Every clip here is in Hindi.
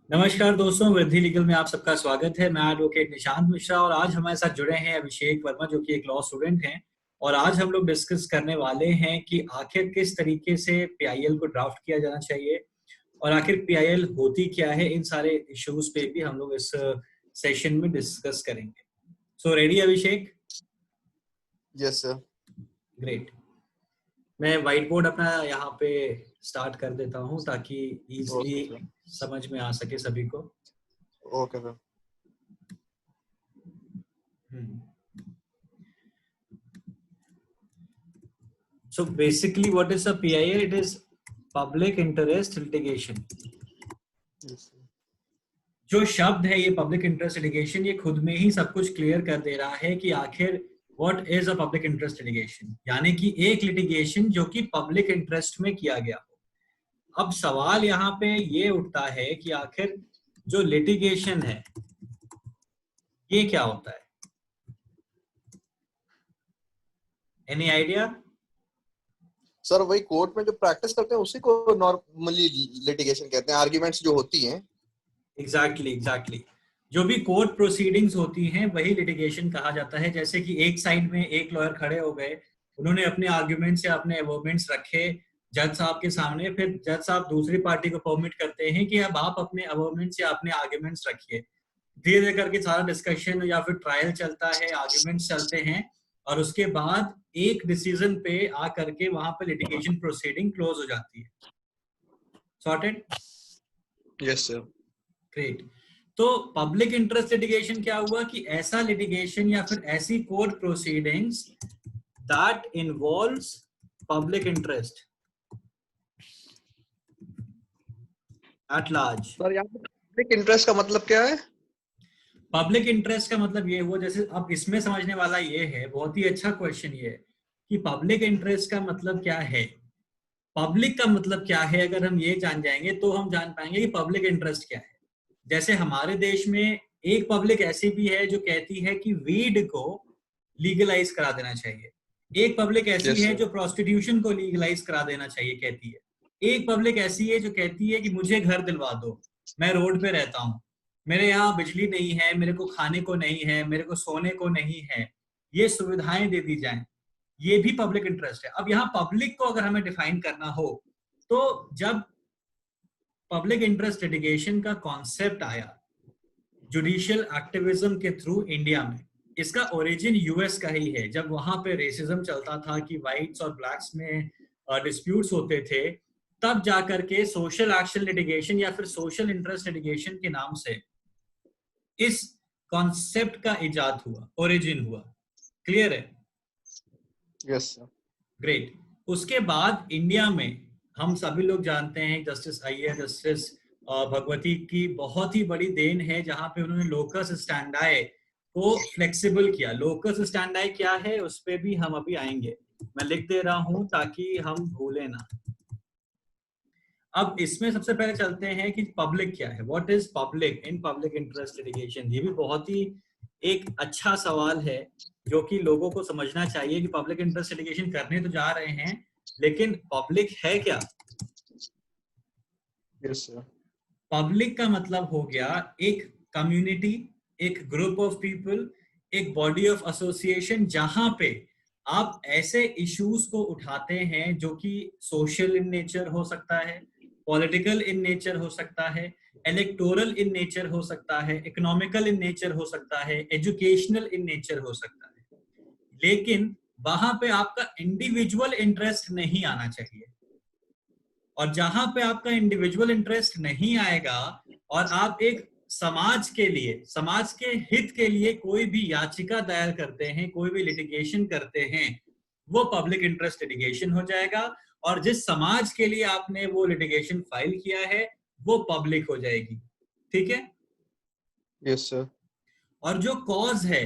नमस्कार दोस्तों, वृद्धि लीगल में आप सबका स्वागत है। मैं एडवोकेट निशांत मिश्रा और आज हमारे साथ जुड़े हैं अभिषेक वर्मा जो कि एक लॉ स्टूडेंट हैं। और आज हम लोग डिस्कस करने वाले हैं कि आखिर किस तरीके से पीआईएल को ड्राफ्ट किया जाना चाहिए और आखिर पीआईएल होती क्या है। इन सारे इश्यूज पे भी हम लोग इस सेशन में डिस्कस करेंगे। So ready Abhishek? Yes sir. Great. मैं व्हाइट बोर्ड अपना यहाँ पे स्टार्ट कर देता हूँ ताकि इजीली समझ में आ सके सभी को। Okay sir. So basically, what is a PIL? It is public interest litigation. जो शब्द है ये पब्लिक इंटरेस्ट लिटिगेशन, ये खुद में ही सब कुछ क्लियर कर दे रहा है कि आखिर what is a public interest litigation, यानी कि एक लिटिगेशन जो कि पब्लिक इंटरेस्ट में किया गया हो। अब सवाल यहाँ पे ये उठता है कि आखिर जो लिटिगेशन है ये क्या होता है? Any idea? सर वही कोर्ट में जो प्रैक्टिस करते हैं उसी को नॉर्मली लिटिगेशन कहते हैं, आर्ग्यूमेंट्स जो होती हैं। एग्जैक्टली जो भी कोर्ट प्रोसीडिंग्स होती हैं वही लिटिगेशन कहा जाता है। जैसे कि एक साइड में एक लॉयर खड़े हो गए, उन्होंने अपने आर्ग्यूमेंट्स या अपने एवोमेंट्स रखे जज साहब के सामने, फिर जज साहब दूसरी पार्टी को परमिट करते हैं कि अब आप अपने एवोमेंट्स या अपने आर्ग्यूमेंट्स रखिए। धीरे धीरे करके सारा डिस्कशन या फिर ट्रायल चलता है, आर्ग्यूमेंट्स चलते हैं और उसके बाद एक डिसीजन पे आ करके वहां पे लिटिगेशन प्रोसीडिंग क्लोज हो जाती है। सॉर्टेड? Yes sir. ग्रेट। तो पब्लिक इंटरेस्ट लिटिगेशन क्या हुआ कि ऐसा लिटिगेशन या फिर ऐसी court proceedings that involves public interest at large. Sir यहाँ पे पब्लिक इंटरेस्ट का मतलब क्या है? पब्लिक इंटरेस्ट का मतलब ये हुआ, जैसे अब इसमें समझने वाला ये है, बहुत ही अच्छा क्वेश्चन ये है कि पब्लिक इंटरेस्ट का मतलब क्या है। पब्लिक का मतलब क्या है, अगर हम ये जान जाएंगे तो हम जान पाएंगे कि पब्लिक इंटरेस्ट क्या है। जैसे हमारे देश में एक पब्लिक ऐसी भी है जो कहती है कि वीड को लीगलाइज करा देना चाहिए। एक पब्लिक ऐसी है जो प्रोस्टिट्यूशन को लीगलाइज करा देना चाहिए कहती है। एक पब्लिक ऐसी है जो कहती है कि मुझे घर दिलवा दो, मैं रोड पे रहता हूँ, मेरे यहाँ बिजली नहीं है, मेरे को खाने को नहीं है, मेरे को सोने को नहीं है, ये सुविधाएं दे दी जाएं। ये भी पब्लिक इंटरेस्ट है। अब यहाँ पब्लिक को अगर हमें डिफाइन करना हो तो जब पब्लिक इंटरेस्ट लिटिगेशन का कॉन्सेप्ट आया जुडिशियल एक्टिविज्म के थ्रू इंडिया में, इसका ओरिजिन यूएस का ही है। जब वहां पे रेसिज्म चलता था कि व्हाइट्स और ब्लैक्स में डिस्प्यूट्स होते थे, तब जाकर के सोशल एक्शन लिटिगेशन या फिर सोशल इंटरेस्ट लिटिगेशन के नाम से इस कॉन्सेप्ट का इजाद हुआ, ओरिजिन हुआ। क्लियर है? Yes sir. ग्रेट। उसके बाद इंडिया में हम सभी लोग जानते हैं जस्टिस अय्यर, जस्टिस भगवती की बहुत ही बड़ी देन है जहां पे उन्होंने लोकस स्टैंडाई को फ्लेक्सिबल किया। लोकस स्टैंडाई क्या है उस पे भी हम अभी आएंगे, मैं लिख दे रहा हूं ताकि हम भूले ना। अब इसमें सबसे पहले चलते हैं कि पब्लिक क्या है, what is public in public interest litigation. ये भी बहुत ही एक अच्छा सवाल है जो कि लोगों को समझना चाहिए कि पब्लिक इंटरेस्ट लिटिगेशन करने तो जा रहे हैं लेकिन पब्लिक है क्या। Yes sir. पब्लिक का मतलब हो गया एक कम्युनिटी, एक ग्रुप ऑफ पीपल, एक बॉडी ऑफ एसोसिएशन जहां पे आप ऐसे इश्यूज को उठाते हैं जो कि सोशल इन नेचर हो सकता है, पॉलिटिकल इन नेचर हो सकता है, इलेक्टोरल इन नेचर हो सकता है, इकोनॉमिकल इन नेचर हो सकता है, एजुकेशनल इन नेचर हो सकता है, लेकिन वहां पे आपका इंडिविजुअल इंटरेस्ट नहीं आना चाहिए। और जहां पे आपका इंडिविजुअल इंटरेस्ट नहीं आएगा और आप एक समाज के लिए, समाज के हित के लिए कोई भी याचिका दायर करते हैं, कोई भी लिटिगेशन करते हैं, वो पब्लिक इंटरेस्ट लिटिगेशन हो जाएगा। और जिस समाज के लिए आपने वो लिटिगेशन फाइल किया है वो पब्लिक हो जाएगी। ठीक है? Yes sir. और जो कॉज है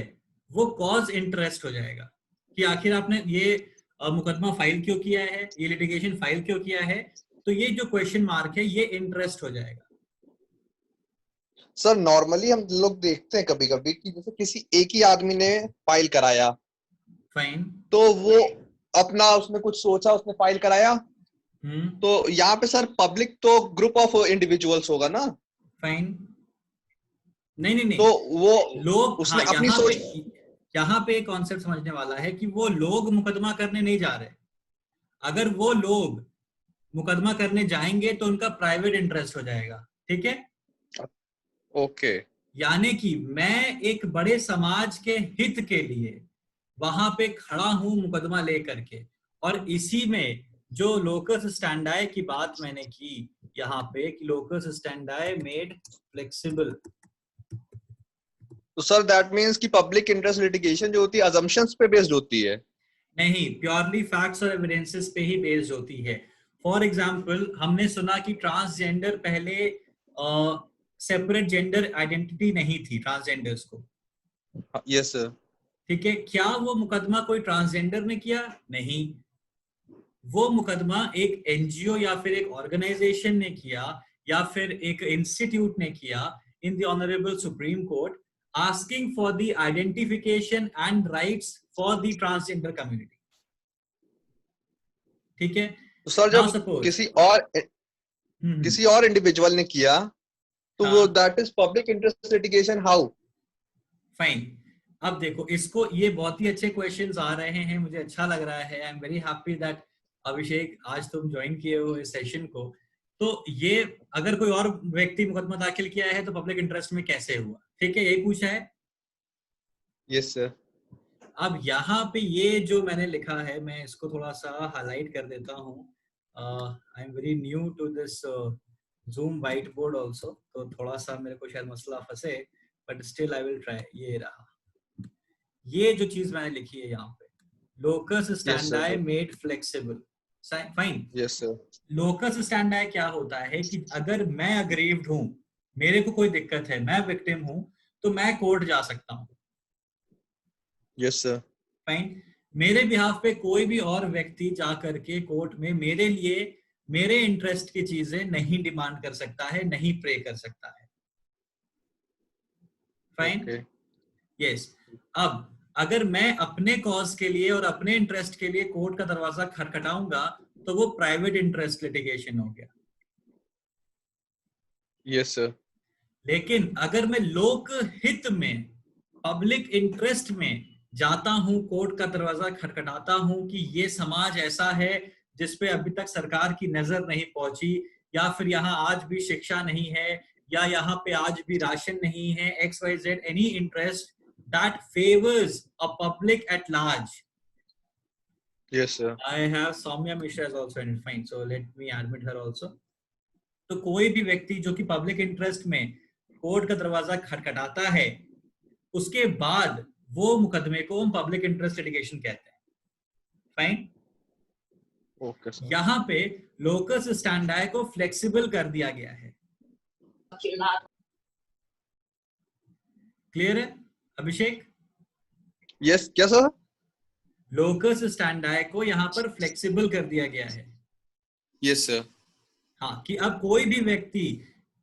वो कॉज इंटरेस्ट हो जाएगा कि आखिर आपने ये मुकदमा फाइल क्यों किया है, ये लिटिगेशन फाइल क्यों किया है। तो ये जो क्वेश्चन मार्क है ये इंटरेस्ट हो जाएगा। सर नॉर्मली हम लोग देखते हैं कभी कभी कि जैसे किसी एक ही आदमी ने फाइल कराया, फाइन। तो वो अपना उसने कुछ सोचा, उसने फाइल कराया, तो यहाँ पे सर पब्लिक तो ग्रुप ऑफ इंडिविजुअल्स होगा ना। फाइन। नहीं नहीं तो नहीं, वो लोग, उसने हाँ, अपनी सोच। यहाँ पे एक कॉन्सेप्ट समझने वाला है कि वो लोग मुकदमा करने नहीं जा रहे। अगर वो लोग मुकदमा करने जाएंगे तो उनका प्राइवेट इंटरेस्ट हो जाएगा, ठीक है। ओके। यानी कि मैं एक बड़े समाज के हित के लिए वहां पे खड़ा हूं मुकदमा लेकर के, और इसी में जो लोकस स्टैंडाई की बात मैंने की यहाँ पे कि लोकस स्टैंडाई मेड फ्लेक्सिबल। तो सर दैट मींस कि पब्लिक इंटरेस्ट लिटिगेशन जो होती है अजम्पशंस पे बेस्ड होती है। नहीं, प्योरली फैक्ट्स और एविडेंसेस पे ही बेस्ड होती है। फॉर एग्जाम्पल, हमने सुना कि ट्रांसजेंडर पहले सेपरेट जेंडर आइडेंटिटी नहीं थी ट्रांसजेंडर्स को, यस सर। ठीक है। क्या वो मुकदमा कोई ट्रांसजेंडर ने किया? नहीं, वो मुकदमा एक एनजीओ या फिर एक ऑर्गेनाइजेशन ने किया, या फिर एक इंस्टीट्यूट ने किया in the honourable supreme court, asking for the identification and rights for the transgender community, ठीक है। तो सर नाउ जब सपोज, किसी और इंडिविजुअल ने किया तो वो हाँ, that is public interest litigation how? Fine. अब देखो, इसको, ये बहुत ही अच्छे क्वेश्चंस आ रहे हैं, मुझे अच्छा लग रहा है। I am very happy that Abhishek आज तुम ज्वाइन किए हो इस सेशन को। तो ये, अगर कोई और व्यक्ति मुकदमा दाखिल किया है तो पब्लिक इंटरेस्ट में कैसे हुआ, ठीक है, यही पूछा है। Yes sir. अब यहाँ पे ये जो मैंने लिखा है, मैं इसको थोड़ा सा हाईलाइट कर देता हूँ। I am very new to this Zoom whiteboard also, तो थोड़ा सा मेरे को शायद मसला फंसे, but still I will try. ये रहा, ये जो चीज मैंने लिखी है यहाँ पे, locus yes स्टैंडाई sir. Made flexible. Fine. Yes sir. Locus स्टैंडाई क्या होता है कि अगर मैं अग्रीव्ड हूं, मेरे को कोई दिक्कत है, मैं विक्टिम हूं, तो मैं कोर्ट जा सकता हूं। Yes sir. फाइन। मेरे बिहाफ पे कोई भी और व्यक्ति जा करके कोर्ट में मेरे लिए मेरे इंटरेस्ट की चीजें नहीं डिमांड कर सकता है, नहीं प्रे कर सकता है। फाइन। ओके। यस। अब अगर मैं अपने कॉज के लिए और अपने इंटरेस्ट के लिए कोर्ट का दरवाजा खटखटाऊंगा तो वो प्राइवेट इंटरेस्ट लिटिगेशन हो गया। Yes sir. लेकिन अगर मैं लोक हित में, पब्लिक इंटरेस्ट में जाता हूं, कोर्ट का दरवाजा खटखटाता हूं कि ये समाज ऐसा है जिसपे अभी तक सरकार की नजर नहीं पहुंची, या फिर यहाँ आज भी शिक्षा नहीं है, या यहाँ पे आज भी राशन नहीं है, XYZ, any interest that favors a public at large. Yes sir. I have Soumya Mishra as also in it. Fine, so let me admit her also. तो कोई भी व्यक्ति जो कि पब्लिक इंटरेस्ट में कोर्ट का दरवाजा खटखटाता है, उसके बाद वो मुकदमे को हम पब्लिक इंटरेस्ट लिटिगेशन कहते हैं। फाइन। Okay sir. यहाँ पे लोकस स्टैंडाई को फ्लेक्सिबल कर दिया गया है। क्लियर है अभिषेक? यस क्या सर? लोकस स्टैंडाई को यहाँ पर फ्लेक्सिबल कर दिया गया है। Yes sir. हाँ, कि अब कोई भी व्यक्ति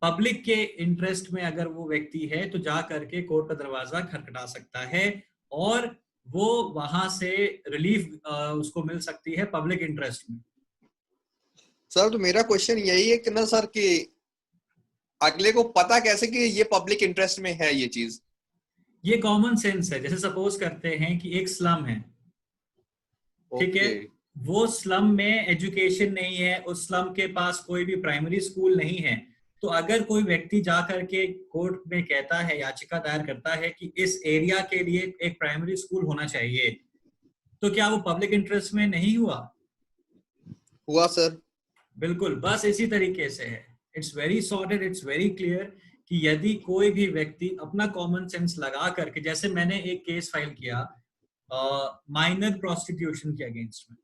पब्लिक के इंटरेस्ट में अगर वो व्यक्ति है तो जा करके कोर्ट का दरवाजा खटखटा सकता है, और वो वहां से रिलीफ उसको मिल सकती है पब्लिक इंटरेस्ट में। सर तो मेरा क्वेश्चन यही है कि ना सर कि अगले को पता कैसे कि ये पब्लिक इंटरेस्ट में है ये चीज? ये कॉमन सेंस है। जैसे सपोज करते हैं कि एक स्लम है, ठीक है, ओके। वो स्लम में एजुकेशन नहीं है, उस स्लम के पास कोई भी प्राइमरी स्कूल नहीं है, तो अगर कोई व्यक्ति जाकर के कोर्ट में कहता है, याचिका दायर करता है कि इस एरिया के लिए एक प्राइमरी स्कूल होना चाहिए, तो क्या वो पब्लिक इंटरेस्ट में नहीं हुआ? हुआ सर। बिल्कुल, बस इसी तरीके से है। It's very sorted, it's very clear कि यदि कोई भी व्यक्ति अपना कॉमन सेंस लगा करके, जैसे मैंने एक केस फाइल किया माइनर प्रोस्टिट्यूशन के अगेंस्ट में।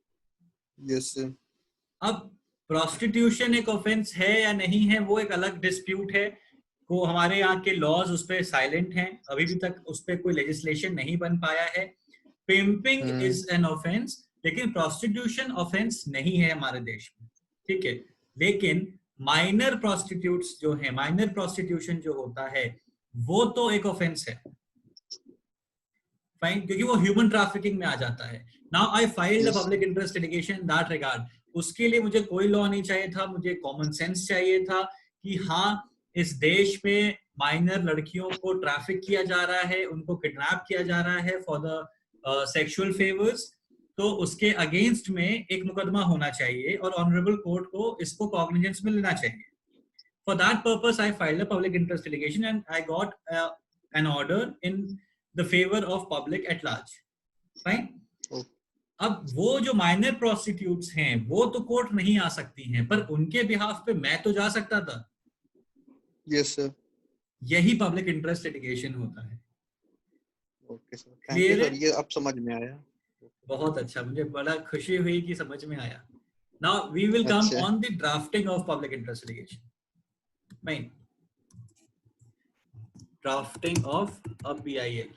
Yes sir. अब प्रोस्टिट्यूशन एक ऑफेंस है या नहीं है वो एक अलग डिस्प्यूट है, वो हमारे यहाँ के लॉज उस पर साइलेंट हैं, अभी भी तक उस पर कोई लेजिस्लेशन नहीं बन पाया है। पिम्पिंग इज एन ऑफेंस, लेकिन प्रोस्टिट्यूशन ऑफेंस नहीं है हमारे देश में, ठीक है। लेकिन माइनर प्रोस्टिट्यूट्स जो है, माइनर प्रोस्टिट्यूशन जो होता है वो तो एक ऑफेंस है। फाइन, क्योंकि वो ह्यूमन ट्रैफिकिंग में आ जाता है। Now I filed a yes. Public interest litigation in that regard. उसके लिए मुझे कोई लॉ नहीं चाहिए था, मुझे कॉमन सेंस चाहिए था कि हाँ, इस देश में माइनर लड़कियों को ट्रैफिक किया जा रहा है, उनको किडनैप किया जा रहा है फॉर द सेक्सुअल फेवर्स, तो उसके अगेंस्ट में एक मुकदमा होना चाहिए और ऑनरेबल कोर्ट को इसको कॉग्निजेंस में लेना चाहिए. For that purpose, I filed a public interest litigation and I got an order in the favor of public at large. Fine? Okay. अब वो जो माइनर प्रोस्टिट्यूट्स हैं वो तो कोर्ट नहीं आ सकती हैं, पर उनके बिहाफ पे मैं तो जा सकता था. Yes sir. यही पब्लिक इंटरेस्ट लिटिगेशन होता है. Okay sir. Thank you Clear sir. है? ये अब समझ में आया. बहुत अच्छा, मुझे बड़ा खुशी हुई कि समझ में आया. Now we will come अच्छा. on the drafting of public interest litigation. Fine. Drafting of a PIL.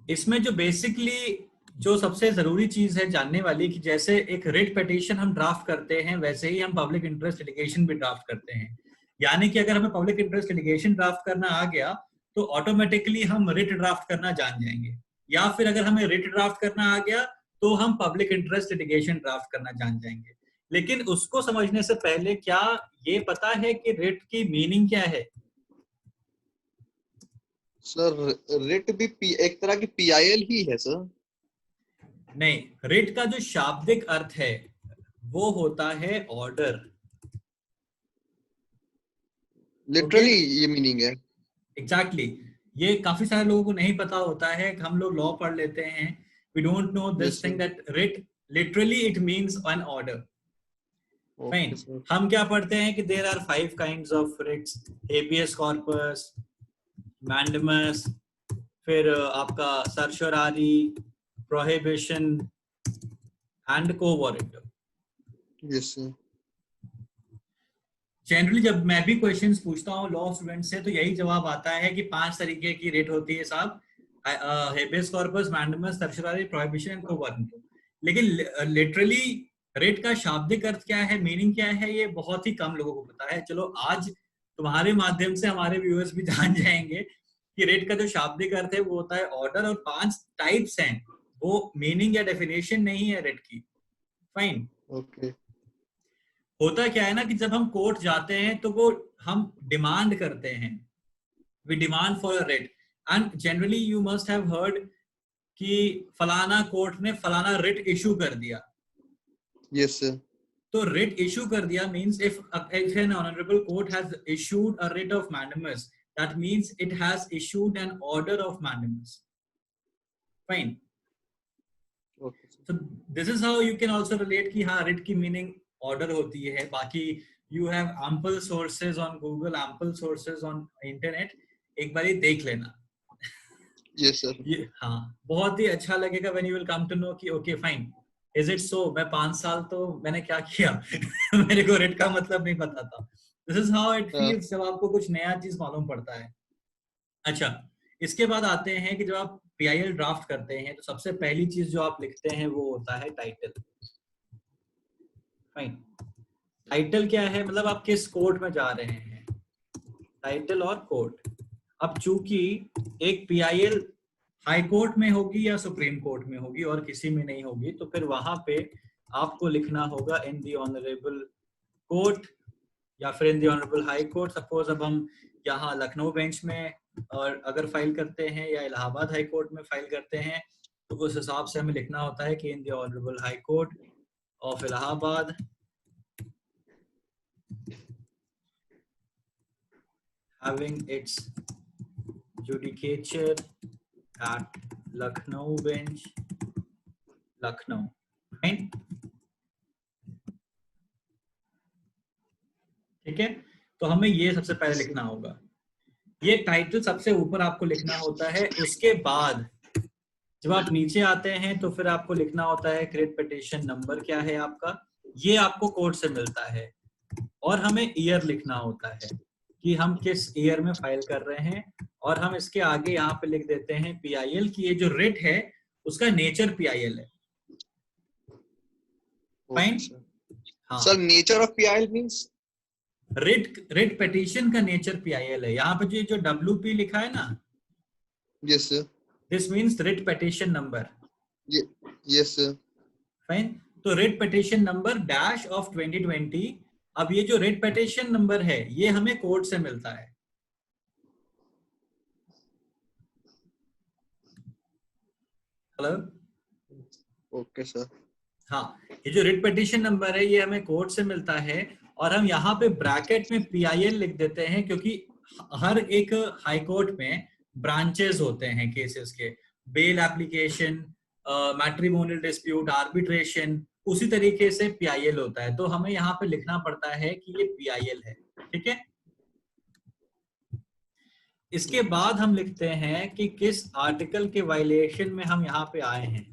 इसमें जो बेसिकली जो सबसे जरूरी चीज है जानने वाली कि जैसे एक रिट पिटीशन हम ड्राफ्ट करते हैं वैसे ही हम पब्लिक इंटरेस्ट लिटिगेशन भी ड्राफ्ट करते हैं. यानी कि अगर हमें पब्लिक इंटरेस्ट लिटिगेशन ड्राफ्ट करना आ गया तो ऑटोमेटिकली हम रिट ड्राफ्ट करना जान जाएंगे, या फिर अगर हमें रिट ड्राफ्ट करना आ गया तो हम पब्लिक इंटरेस्ट लिटिगेशन ड्राफ्ट करना जान जाएंगे. लेकिन उसको समझने से पहले क्या ये पता है कि रिट की मीनिंग क्या है? सर रिट भी एक तरह की PIL ही है सर. नहीं, रिट का जो शाब्दिक अर्थ है वो होता है ऑर्डर. लिटरली ये मीनिंग है. एग्जैक्टली. ये काफी सारे लोगों को नहीं पता होता है. हम लोग लॉ पढ़ लेते हैं, we don't know this thing that writ literally it means an order. Fine. हम क्या पढ़ते हैं कि there are 5 kinds of writs: habeas corpus, mandamus, फिर आपका certiorari, prohibition and quo warranto. Yes sir. Generally जब मैं भी क्वेश्चंस पूछता हूँ लॉ स्टूडेंट से तो यही जवाब आता है कि 5 तरीके की रिट होती है साहब: habeas corpus, mandamus, certiorari, prohibition and quo warranto. लेकिन लिटरली रिट का शाब्दिक अर्थ क्या है, मीनिंग क्या है, ये बहुत ही कम लोगों को पता है. चलो आज तुम्हारे माध्यम से हमारे व्यूअर्स भी जान जाएंगे कि रिट का जो शाब्दिक अर्थ है वो होता है ऑर्डर, और 5 टाइप्स हैं. वो मीनिंग या डेफिनेशन नहीं है रिट की. फाइन. ओके. होता क्या है ना कि जब हम कोर्ट जाते हैं तो वो हम डिमांड करते हैं, we demand for a writ. And generally you must have heard कि फलाना कोर्ट ने फलाना रिट इशू कर दिया. यस सर. तो रिट इशू कर दिया means if an honorable court has issued a writ of mandamus, that means it has issued an order of mandamus. Fine. Okay. So this is how you can also relate कि हाँ writ की meaning order होती है. बाकी you have ample sources on Google, ample sources on internet. एक बारी देख लेना. Yes sir. ये हाँ बहुत ही अच्छा लगेगा when you will come to know कि okay fine. Is it so? मैं 5 साल तो मैंने क्या किया मेरे को रिट का मतलब नहीं पता था. This is how it feels जब आपको कुछ नया चीज मालूम पड़ता है. अच्छा, इसके बाद आते हैं कि जब आप PIL ड्राफ्ट करते हैं तो सबसे पहली चीज जो आप लिखते हैं वो होता है टाइटल. फाइन. टाइटल क्या है, मतलब आप किस कोर्ट में जा रहे हैं, टाइटल और कोर्ट. अब चूंकि एक PIL हाई कोर्ट में होगी या सुप्रीम कोर्ट में होगी और किसी में नहीं होगी, तो फिर वहां पे आपको लिखना होगा इन दी ऑनरेबल कोर्ट या फिर in the honourable high court. Suppose अब हम यहाँ लखनऊ बेंच में और अगर फाइल करते हैं या इलाहाबाद हाई कोर्ट में फाइल करते हैं तो उस हिसाब से हमें लिखना होता है कि in the honourable high court of Allahabad having its judicature at Lucknow bench, Lucknow. Fine. ठीक है, तो हमें ये सबसे पहले लिखना होगा. ये टाइटल सबसे ऊपर आपको लिखना होता है. उसके बाद जब आप नीचे आते हैं तो फिर आपको लिखना होता है रिट पिटीशन नंबर क्या है आपका, ये आपको कोर्ट से मिलता है. और हमें ईयर लिखना होता है कि हम किस ईयर में फाइल कर रहे हैं, और हम इसके आगे यहाँ पे लिख देते हैं PIL की ये जो रिट है उसका नेचर PIL है. फाइन. हाँ. Sir nature of PIL means writ petition का नेचर PIL है. यहाँ पे जो WP लिखा है ना, yes sir, this means writ petition number. Yes sir. Fine. तो writ petition number dash of 2020 अब ये जो रिट पिटीशन नंबर है ये हमें कोर्ट से मिलता है। Hello, okay sir. हाँ, ये जो रिट पिटीशन नंबर है ये हमें कोर्ट से मिलता है, और हम यहाँ पे ब्रैकेट में PIL लिख देते हैं क्योंकि हर एक हाई कोर्ट में ब्रांचेस होते हैं केसेस के, bail application, matrimonial dispute, arbitration, उसी तरीके से PIL होता है, तो हमें यहाँ पे लिखना पड़ता है कि ये PIL है। ठीक है, इसके बाद हम लिखते हैं कि किस आर्टिकल के वायलेशन में हम यहाँ पे आए हैं।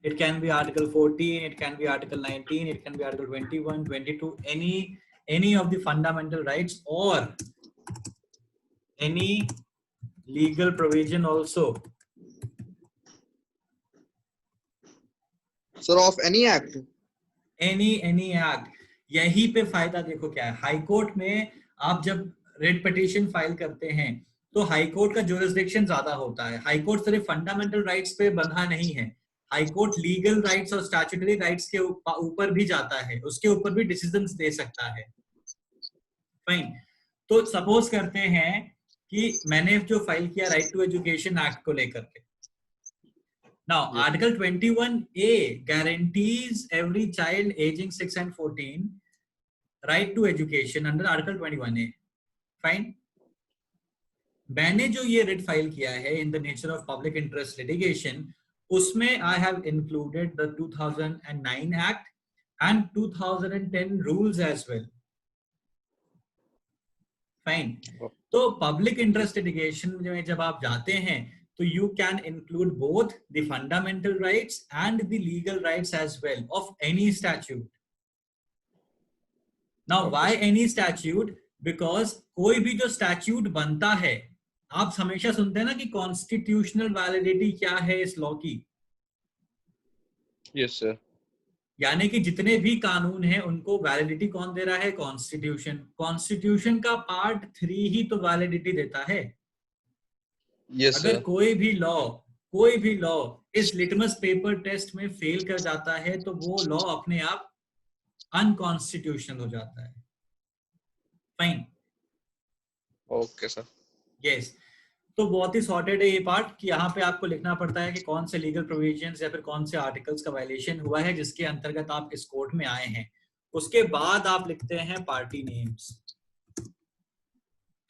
It can be Article 14, it can be Article 19, it can be Article 21, 22, any of the fundamental rights or any legal provision also. Sir, of any act. Any act. यही पे फायदा देखो क्या है, हाई कोर्ट में आप जब रिट पिटीशन फाइल करते हैं तो हाई कोर्ट का ज्यूरिसडिक्शन ज्यादा होता है। हाई कोर्ट सिर्फ फंडामेंटल राइट्स पे बंधा नहीं है, हाई कोर्ट लीगल राइट्स और स्टैट्यूटरी राइट्स के ऊपर भी जाता है, उसके ऊपर भी डिसीजंस दे सकता है। फाइन, तो सपोज करते हैं कि मैंने जो फाइल किया राइट टू एजुकेशन एक्ट को लेकर के। Now, Yes. Article 21A guarantees every child aging 6 and 14 right to education under Article 21A. Fine. मैंने जो ये रिट फाइल किया है in the nature of public interest litigation, उसमें I have included the 2009 Act and 2010 rules as well. Fine. तो public interest litigation में जब आप जाते हैं तो you can include both the fundamental rights and the legal rights as well of any statute. Now, why any statute? Because कोई भी जो statute बनता है, आप हमेशा सुनते हैं ना कि constitutional validity क्या है इस law की। Yes, sir. यानी कि जितने भी कानून हैं उनको वैलिडिटी कौन दे रहा है? कॉन्स्टिट्यूशन। कॉन्स्टिट्यूशन का पार्ट 3 ही तो वैलिडिटी देता है। Yes, अगर sir. कोई भी लॉ इस लिटमस पेपर टेस्ट में फेल कर जाता है तो वो लॉ अपने आप अनकॉन्स्टिट्यूशनल हो जाता है। Fine, okay sir. यस, तो बहुत ही सॉर्टेड है ये पार्ट कि यहाँ पे आपको लिखना पड़ता है कि कौन से लीगल प्रोविजंस या फिर कौन से आर्टिकल्स का वायलेशन हुआ है जिसके अंतर्गत आप इस कोर्ट में आए हैं। उसके बाद आप लिखते हैं पार्टी नेम्स।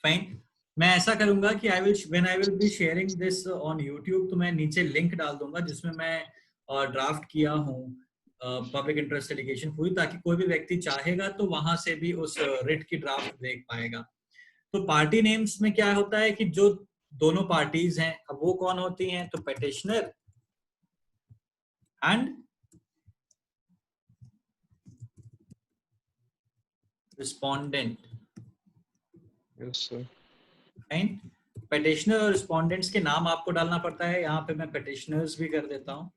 फाइन, मैं ऐसा करूंगा कि when I will be sharing this on YouTube तो मैं नीचे लिंक डाल दूंगा जिसमें मैं ड्राफ्ट किया हूँ पब्लिक इंटरेस्ट लिटिगेशन पूरी, ताकि कोई भी व्यक्ति चाहेगा तो वहां से भी उस रिट की ड्राफ्ट देख पाएगा। तो पार्टी नेम्स में क्या होता है कि जो दोनों पार्टीज हैं, अब वो कौन होती हैं? तो petitioner and respondent. Yes, sir. Petitioner और रिस्पोंडेंट्स के नाम आपको डालना पड़ता है। यहाँ पे मैं पेटिशनर्स भी कर देता हूँ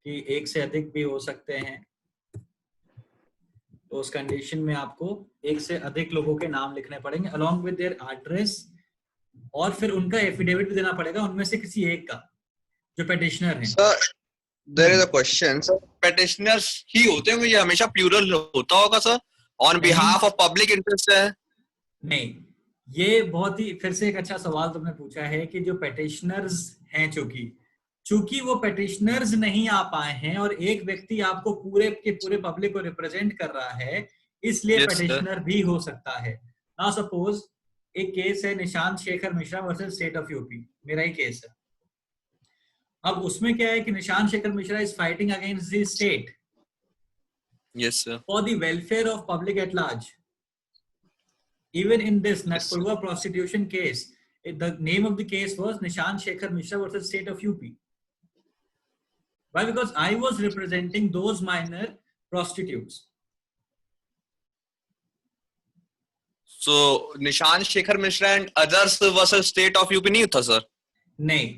कि एक से अधिक भी हो सकते हैं, तो उस कंडीशन में आपको एक से अधिक लोगों के नाम लिखने पड़ेंगे अलॉन्ग विद देयर एड्रेस, और फिर उनका एफिडेविट भी देना पड़ेगा उनमें से किसी एक का जो पेटिशनर है। Sir, there is a question. Sir, petitioners ही होते हैं, ये हमेशा प्लूरल होता होगा sir? On behalf of public interest है? नहीं, ये बहुत ही फिर से एक अच्छा सवाल तुमने पूछा है कि जो पेटिशनर्स हैं, चूंकि वो पेटिशनर्स नहीं आ पाए हैं और एक व्यक्ति आपको पूरे के पूरे पब्लिक को रिप्रेजेंट कर रहा है, इसलिए Yes, पेटिशनर भी हो सकता है। नाउ सपोज एक केस है Nishant Shekhar Mishra versus state of UP, मेरा ही केस है। अब उसमें क्या है कि Nishant Shekhar Mishra is fighting against the state Yes, sir. For the welfare of public at large. Even in this Natpurwa prostitution case, the name of the case was Nishant Shekhar Mishra versus State of UP. Why? Because I was representing those minor prostitutes. So Nishan Shekhar Mishra and others versus State of UP नहीं था सर? नहीं,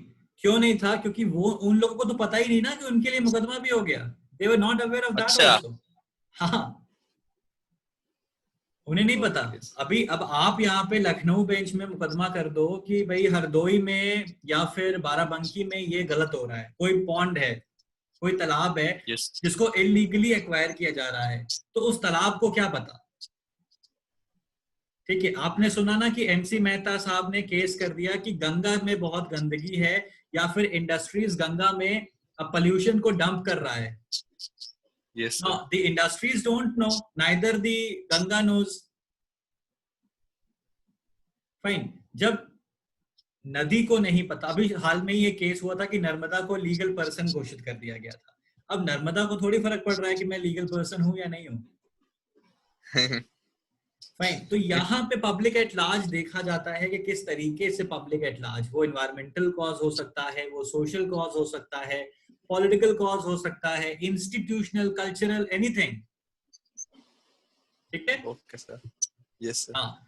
क्यों नहीं था? क्योंकि वो उन लोगों को तो पता ही नहीं ना कि उनके लिए मुकदमा भी हो गया। They were not aware of that अच्छा। also. हाँ, उन्हें नहीं पता। अभी अब आप यहाँ पे लखनऊ बेंच में मुकदमा कर दो कि भाई हरदोई में या फिर बाराबंकी में ये गलत हो रहा है, कोई पॉन्ड है, कोई तालाब है yes. जिसको इलीगली एक्वायर किया जा रहा है, तो उस तालाब को क्या पता? ठीक है, आपने सुना ना कि एमसी मेहता साहब ने केस कर दिया कि गंगा में बहुत गंदगी है, या फिर इंडस्ट्रीज गंगा में पोल्यूशन को डंप कर रहा है. Yes, Now, the industries don't know, neither the Ganga knows. Fine. जब नदी को नहीं पता, अभी हाल में ये केस हुआ था कि नर्मदा को लीगल पर्सन घोषित कर दिया गया था. अब नर्मदा को थोड़ी फर्क पड़ रहा है कि मैं लीगल पर्सन हूं या नहीं हूं. फाइन. तो यहाँ पे पब्लिक एट लार्ज देखा जाता है कि किस तरीके से पब्लिक एट लार्ज, वो इन्वायरमेंटल कॉज हो सकता है, वो सोशल कॉज हो सकता है, पॉलिटिकल कॉज हो सकता है, इंस्टीट्यूशनल, कल्चरल, एनीथिंग. ठीक है. Okay sir. Yes sir. हाँ,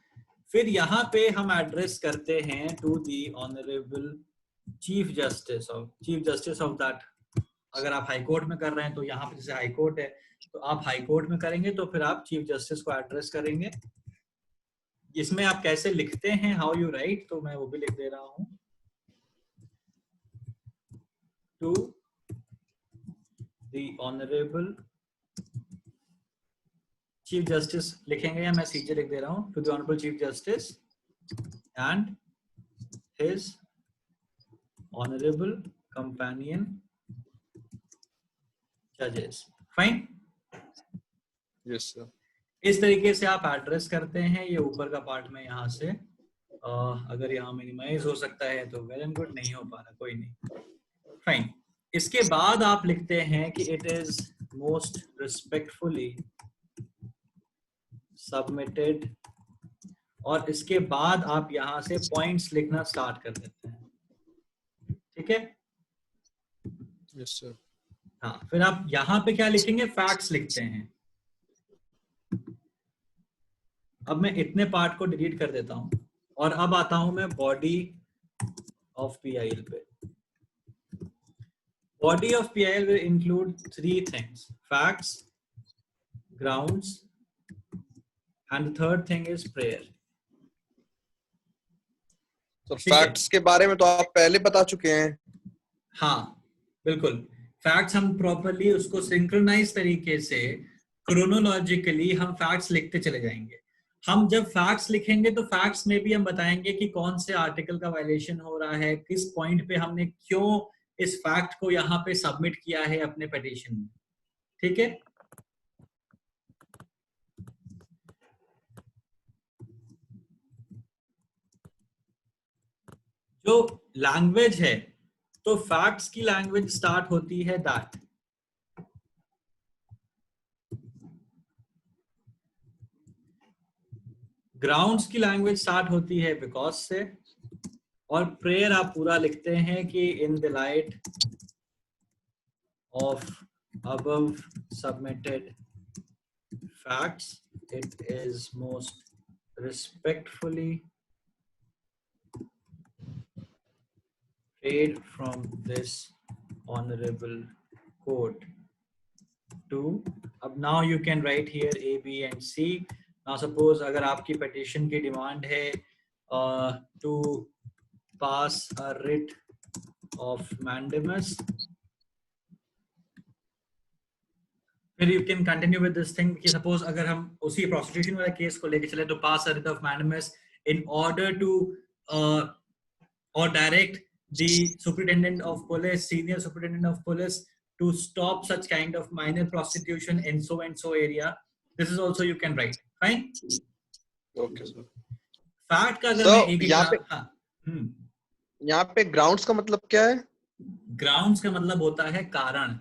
फिर यहाँ पे हम एड्रेस करते हैं to the honourable chief justice of that. अगर आप हाई कोर्ट में कर रहे हैं तो यहाँ पे जैसे हाई कोर्ट है, तो आप हाई कोर्ट में करेंगे तो फिर आप चीफ जस्टिस को एड्रेस करेंगे. इसमें आप कैसे लिखते हैं, हाउ यू राइट, तो मैं वो भी लिख दे रहा हूं. To the honourable chief justice लिखेंगे, या मैं सीधे लिख दे रहा हूं, to the honourable chief justice and his honourable companion जजेस. फाइन. Yes sir. इस तरीके से आप एड्रेस करते हैं. ये ऊपर का पार्ट में यहाँ से अगर यहाँ मिनिमाइज हो सकता है तो वेल एंड गुड, नहीं हो पा रहा कोई नहीं. फाइन. इसके बाद आप लिखते हैं कि it is most respectfully submitted, और इसके बाद आप यहाँ से पॉइंट्स लिखना स्टार्ट कर देते हैं. ठीक है. Yes sir. हाँ, फिर आप यहाँ पे क्या लिखेंगे, फैक्ट्स लिखते हैं. अब मैं इतने पार्ट को डिलीट कर देता हूं और अब आता हूं मैं बॉडी ऑफ पीआईएल पे. Body of PIL will include 3 things: facts, grounds, and the third thing is prayer. तो फैक्ट्स के बारे में तो आप पहले बता चुके हैं. हाँ बिल्कुल. फैक्ट्स हम प्रॉपरली उसको सिंक्रोनाइज तरीके से क्रोनोलॉजिकली हम फैक्ट्स लिखते चले जाएंगे. हम जब फैक्ट्स लिखेंगे तो फैक्ट्स में भी हम बताएंगे कि कौन से आर्टिकल का वायलेशन हो रहा है, किस पॉइंट पे हमने क्यों इस फैक्ट को यहाँ पे सबमिट किया है अपने पिटीशन में. ठीक है. जो लैंग्वेज है, तो फैक्ट्स की लैंग्वेज स्टार्ट होती है दैट. ग्राउंड्स की लैंग्वेज स्टार्ट होती है बिकॉज से, और प्रेयर आप पूरा लिखते हैं कि in the light of above submitted facts it is most respectfully prayed from this honorable court to. अब now you can write here A, B and C. Now suppose अगर आपकी petition की demand है to pass a writ of mandamus, फिर you can continue with this thing कि suppose अगर हम उसी prostitution वाले केस को लेके चले तो pass a writ of mandamus in order to or direct the superintendent of police, senior superintendent of police, to stop such kind of minor prostitution in so and so area. This is also you can write. Fine. Okay sir. Fact का अगर मैं एक यहाँ पे grounds का मतलब क्या है? Grounds का मतलब होता है कारण.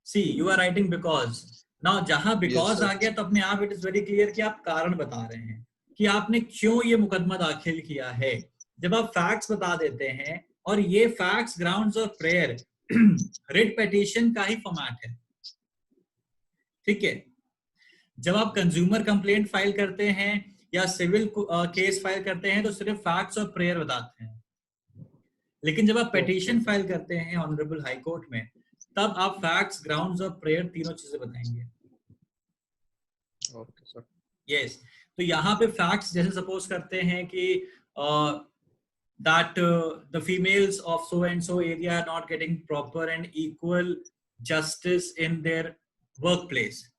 See, you are writing because. Now जहाँ because आ गया तो अपने आप it is very clear कि आप कारण बता रहे हैं कि आपने क्यों ये मुकदमा दाखिल किया है. जब आप फैक्ट्स बता देते हैं, और ये फैक्ट्स, ग्राउंड्स और प्रेयर रिट पिटीशन का ही फॉर्मेट है. ठीक है. जब आप कंज्यूमर कंप्लेंट फाइल करते हैं या सिविल केस फाइल करते हैं तो सिर्फ फैक्ट्स और प्रेयर बताते हैं. लेकिन जब आप पिटीशन फाइल करते हैं ऑनरेबल हाई कोर्ट में, तब आप फैक्ट्स, ग्राउंड्स और प्रेयर तीनों चीजें बताएंगे. Okay sir. यस. तो यहाँ पे फैक्ट्स जैसे सपोज करते हैं कि that the females of so and so area are not getting proper and equal justice in their workplace,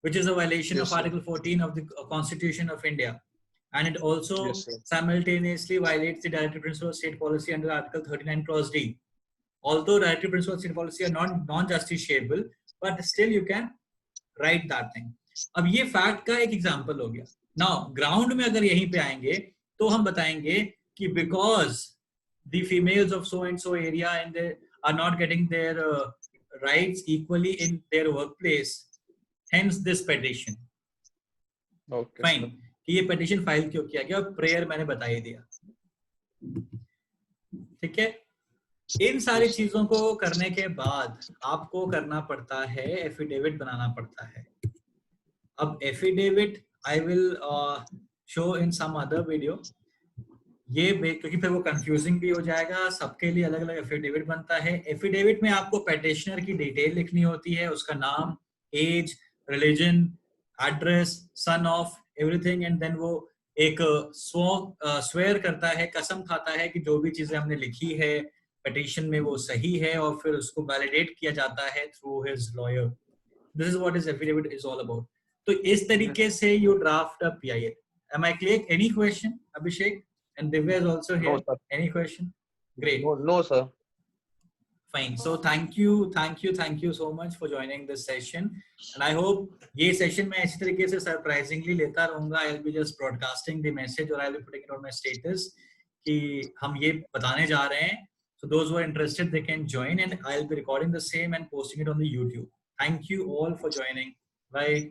which is a violation Yes, of sir. Article 14 of the Constitution of India. And it also Yes, sir. simultaneously violates the directive principle of state policy under Article 39 Clause D. Although directive principles of state policy are non-justiciable, but still you can write that thing. अब ये फैक्ट का एक एग्जांपल हो गया. नाउ ग्राउंड में अगर यहीं पे आएंगे तो हम बताएंगे कि because the females of so and so area and they are not getting their rights equally in their workplace, hence this petition. Okay, fine, sir. कि ये पिटीशन फाइल क्यों किया गया, और प्रेयर मैंने बता ही दिया. ठीक है. इन सारी चीजों को करने के बाद आपको करना पड़ता है, एफिडेविट बनाना पड़ता है. अब affidavit I will show in some other video. ये क्योंकि फिर वो कंफ्यूजिंग भी हो जाएगा, सबके लिए अलग अलग एफिडेविट बनता है. एफिडेविट में आपको पेटिशनर की डिटेल लिखनी होती है, उसका नाम, age, religion, address, son of, everything, and then वो एक स्वेयर करता है, कसम खाता है कि जो भी चीजें हमने लिखी है पिटीशन में वो सही है, और फिर उसको वैलिडेट किया जाता है through his lawyer. This is what is affidavit is all about. तो इस तरीके से you draft a PIL. Am I clear? Any question, Abhishek? And Divya is also here. No, sir. Any question? Great. No, sir. Fine. So thank you so much for joining this session. And I hope ये session मैं इसी तरीके से surprisingly लेता रहूँगा. I'll be just broadcasting the message, or I'll be putting it on my status कि हम ये बताने जा रहे हैं. So those who are interested, they can join, and I'll be recording the same and posting it on the YouTube. Thank you all for joining. Bye.